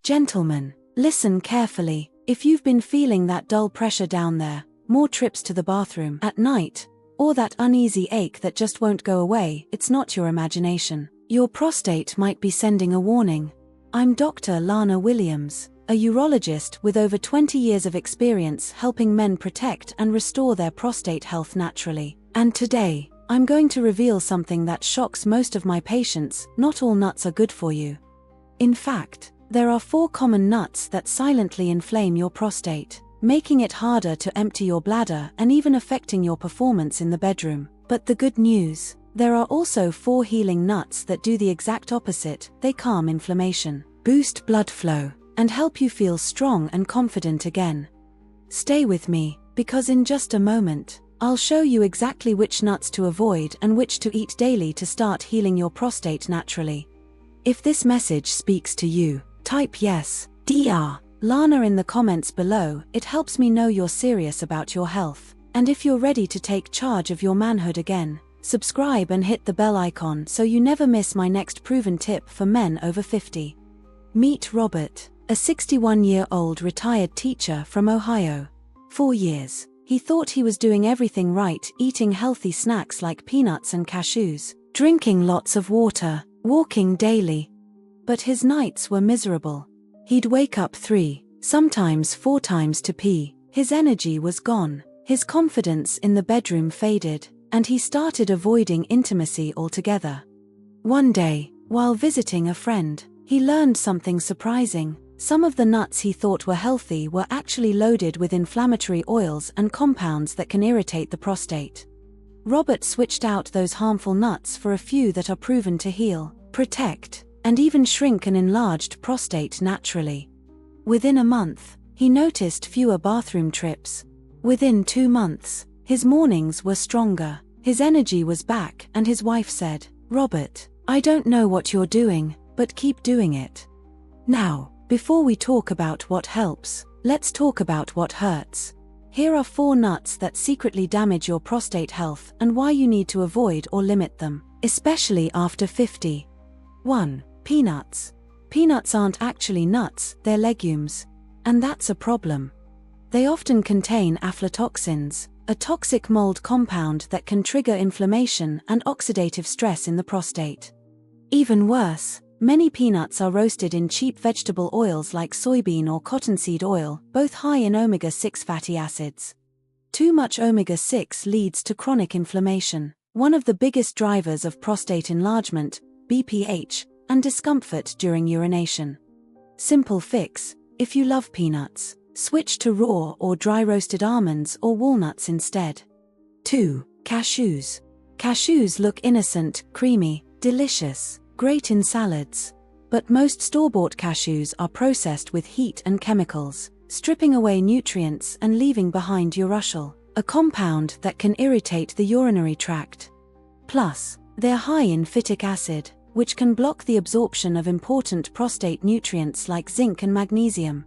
Gentlemen, listen carefully. If you've been feeling that dull pressure down there, more trips to the bathroom at night, or that uneasy ache that just won't go away, it's not your imagination. Your prostate might be sending a warning. I'm Dr. Lana Williams, a urologist with over 20 years of experience helping men protect and restore their prostate health naturally. And today, I'm going to reveal something that shocks most of my patients: not all nuts are good for you. In fact, there are 4 common nuts that silently inflame your prostate, making it harder to empty your bladder and even affecting your performance in the bedroom. But the good news: there are also 4 healing nuts that do the exact opposite. They calm inflammation, boost blood flow, and help you feel strong and confident again. Stay with me, because in just a moment, I'll show you exactly which nuts to avoid and which to eat daily to start healing your prostate naturally. If this message speaks to you, type yes, Dr. Lana in the comments below. It helps me know you're serious about your health. And if you're ready to take charge of your manhood again, subscribe and hit the bell icon so you never miss my next proven tip for men over 50. Meet Robert, a 61-year-old retired teacher from Ohio. For years, he thought he was doing everything right, eating healthy snacks like peanuts and cashews, drinking lots of water, walking daily. But his nights were miserable. He'd wake up 3, sometimes 4 times to pee. His energy was gone, his confidence in the bedroom faded, and he started avoiding intimacy altogether. One day, while visiting a friend, he learned something surprising. Some of the nuts he thought were healthy were actually loaded with inflammatory oils and compounds that can irritate the prostate. Robert switched out those harmful nuts for a few that are proven to heal, protect, and even shrink an enlarged prostate naturally. Within a month, he noticed fewer bathroom trips. Within 2 months, his mornings were stronger, his energy was back, and his wife said, "Robert, I don't know what you're doing, but keep doing it." Now, before we talk about what helps, let's talk about what hurts. Here are 4 nuts that secretly damage your prostate health and why you need to avoid or limit them, especially after 50. 1. Peanuts. Peanuts aren't actually nuts, they're legumes. And that's a problem. They often contain aflatoxins, a toxic mold compound that can trigger inflammation and oxidative stress in the prostate. Even worse, many peanuts are roasted in cheap vegetable oils like soybean or cottonseed oil, both high in omega-6 fatty acids. Too much omega-6 leads to chronic inflammation, one of the biggest drivers of prostate enlargement, BPH, and discomfort during urination. Simple fix: if you love peanuts, switch to raw or dry roasted almonds or walnuts instead. 2. Cashews. Cashews look innocent, creamy, delicious, great in salads. But most store-bought cashews are processed with heat and chemicals, stripping away nutrients and leaving behind urushiol, a compound that can irritate the urinary tract. Plus, they're high in phytic acid, which can block the absorption of important prostate nutrients like zinc and magnesium.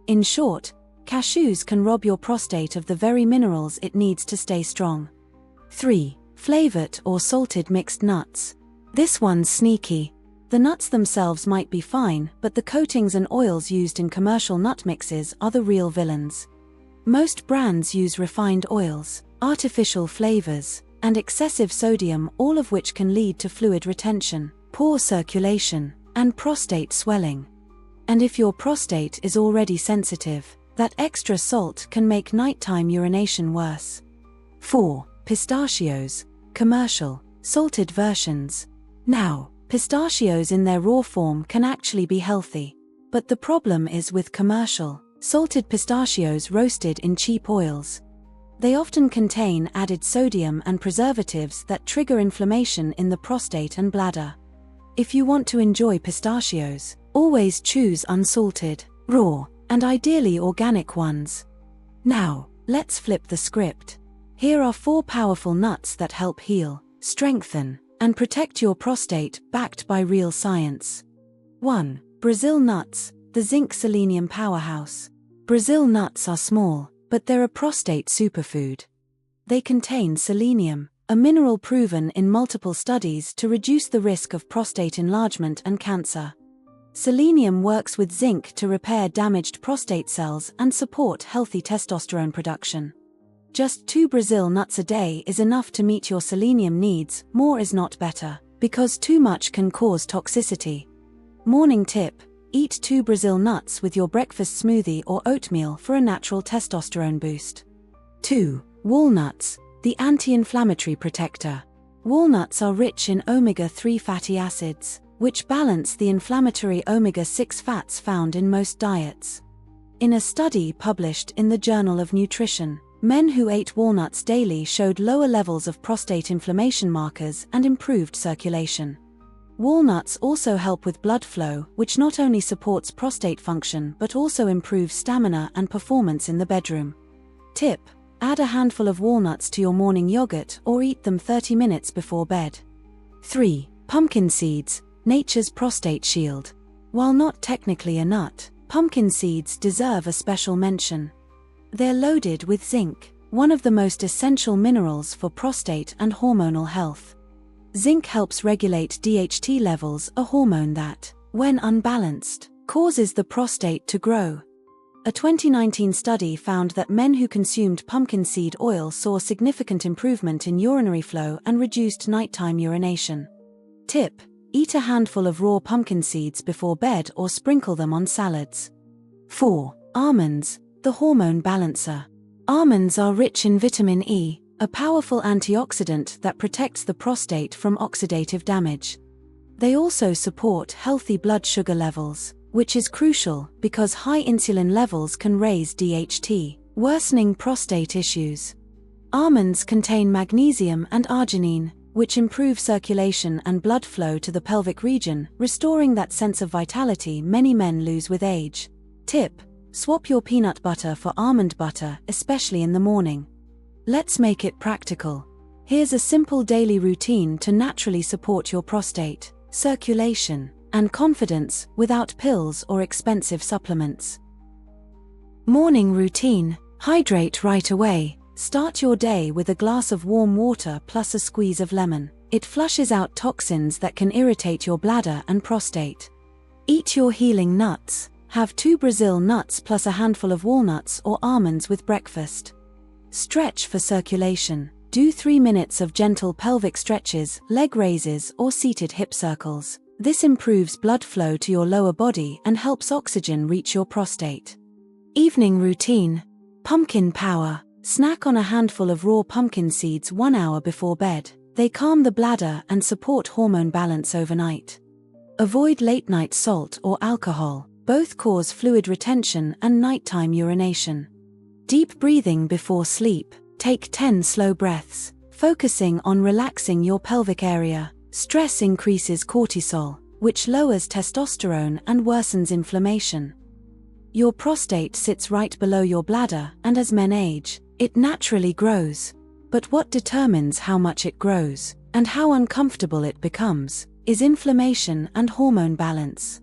In short, cashews can rob your prostate of the very minerals it needs to stay strong. 3. Flavored or salted mixed nuts. This one's sneaky. The nuts themselves might be fine, but the coatings and oils used in commercial nut mixes are the real villains. Most brands use refined oils, artificial flavors, and excessive sodium, all of which can lead to fluid retention, poor circulation, and prostate swelling. And if your prostate is already sensitive, that extra salt can make nighttime urination worse. 4. Pistachios. Commercial, salted versions. Now, pistachios in their raw form can actually be healthy. But the problem is with commercial, salted pistachios roasted in cheap oils. They often contain added sodium and preservatives that trigger inflammation in the prostate and bladder. If you want to enjoy pistachios, always choose unsalted, raw, and ideally organic ones. Now, let's flip the script. Here are 4 powerful nuts that help heal, strengthen, and protect your prostate, backed by real science. 1. Brazil nuts, the zinc-selenium powerhouse. Brazil nuts are small, but they're a prostate superfood. They contain selenium, a mineral proven in multiple studies to reduce the risk of prostate enlargement and cancer. Selenium works with zinc to repair damaged prostate cells and support healthy testosterone production. Just 2 Brazil nuts a day is enough to meet your selenium needs. More is not better, because too much can cause toxicity. Morning tip: eat 2 Brazil nuts with your breakfast smoothie or oatmeal for a natural testosterone boost. 2. Walnuts, the anti-inflammatory protector. Walnuts are rich in omega-3 fatty acids, which balance the inflammatory omega-6 fats found in most diets. In a study published in the Journal of Nutrition, men who ate walnuts daily showed lower levels of prostate inflammation markers and improved circulation. Walnuts also help with blood flow, which not only supports prostate function but also improves stamina and performance in the bedroom. Tip: add a handful of walnuts to your morning yogurt or eat them 30 minutes before bed. 3. Pumpkin seeds, nature's prostate shield. While not technically a nut, pumpkin seeds deserve a special mention. They're loaded with zinc, one of the most essential minerals for prostate and hormonal health. Zinc helps regulate DHT levels, a hormone that, when unbalanced, causes the prostate to grow. A 2019 study found that men who consumed pumpkin seed oil saw significant improvement in urinary flow and reduced nighttime urination. Tip: eat a handful of raw pumpkin seeds before bed or sprinkle them on salads. 4. Almonds, the hormone balancer. Almonds are rich in vitamin E, a powerful antioxidant that protects the prostate from oxidative damage. They also support healthy blood sugar levels, which is crucial because high insulin levels can raise DHT, worsening prostate issues. Almonds contain magnesium and arginine, which improve circulation and blood flow to the pelvic region, restoring that sense of vitality many men lose with age. Tip: swap your peanut butter for almond butter, especially in the morning. Let's make it practical. Here's a simple daily routine to naturally support your prostate, circulation, and confidence without pills or expensive supplements. Morning routine: hydrate right away. Start your day with a glass of warm water plus a squeeze of lemon. It flushes out toxins that can irritate your bladder and prostate. Eat your healing nuts. Have 2 Brazil nuts plus a handful of walnuts or almonds with breakfast. Stretch for circulation. Do 3 minutes of gentle pelvic stretches, leg raises, or seated hip circles. This improves blood flow to your lower body and helps oxygen reach your prostate. Evening routine: pumpkin power. Snack on a handful of raw pumpkin seeds 1 hour before bed. They calm the bladder and support hormone balance overnight. Avoid late-night salt or alcohol. Both cause fluid retention and nighttime urination. Deep breathing before sleep. Take 10 slow breaths, focusing on relaxing your pelvic area. Stress increases cortisol, which lowers testosterone and worsens inflammation. Your prostate sits right below your bladder, and as men age, it naturally grows. But what determines how much it grows, and how uncomfortable it becomes, is inflammation and hormone balance.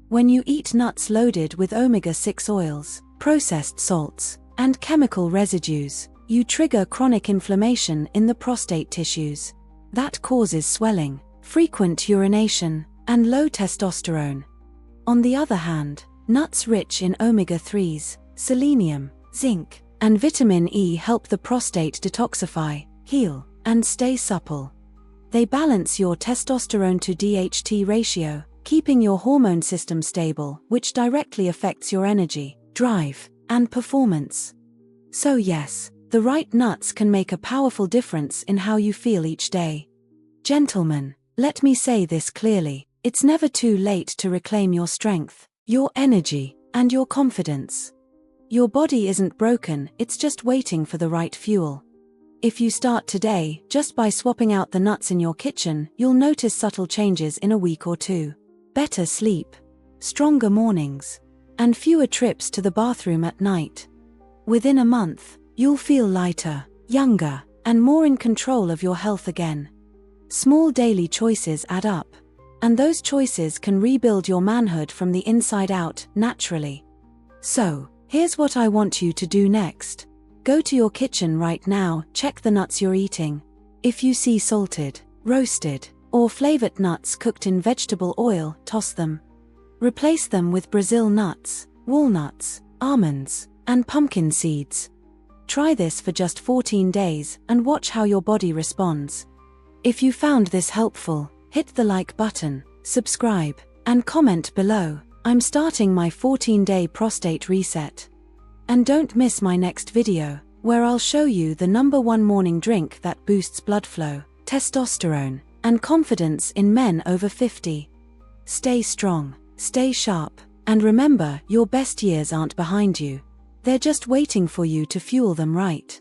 When you eat nuts loaded with omega-6 oils, processed salts, and chemical residues, you trigger chronic inflammation in the prostate tissues. That causes swelling, frequent urination, and low testosterone. On the other hand, nuts rich in omega-3s, selenium, zinc, and vitamin E help the prostate detoxify, heal, and stay supple. They balance your testosterone to DHT ratio, keeping your hormone system stable, which directly affects your energy, drive, and performance. So yes, the right nuts can make a powerful difference in how you feel each day. Gentlemen, let me say this clearly: it's never too late to reclaim your strength, your energy, and your confidence. Your body isn't broken, it's just waiting for the right fuel. If you start today, just by swapping out the nuts in your kitchen, you'll notice subtle changes in a week or 2. Better sleep, stronger mornings, and fewer trips to the bathroom at night. Within a month, you'll feel lighter, younger, and more in control of your health again. Small daily choices add up, and those choices can rebuild your manhood from the inside out, naturally. So, here's what I want you to do next. Go to your kitchen right now, check the nuts you're eating. If you see salted, roasted, or flavored nuts cooked in vegetable oil, toss them. Replace them with Brazil nuts, walnuts, almonds, and pumpkin seeds. Try this for just 14 days and watch how your body responds. If you found this helpful, hit the like button, subscribe, and comment below. I'm starting my 14-day prostate reset. And don't miss my next video, where I'll show you the #1 morning drink that boosts blood flow, testosterone, and confidence in men over 50. Stay strong, stay sharp, and remember, your best years aren't behind you. They're just waiting for you to fuel them right.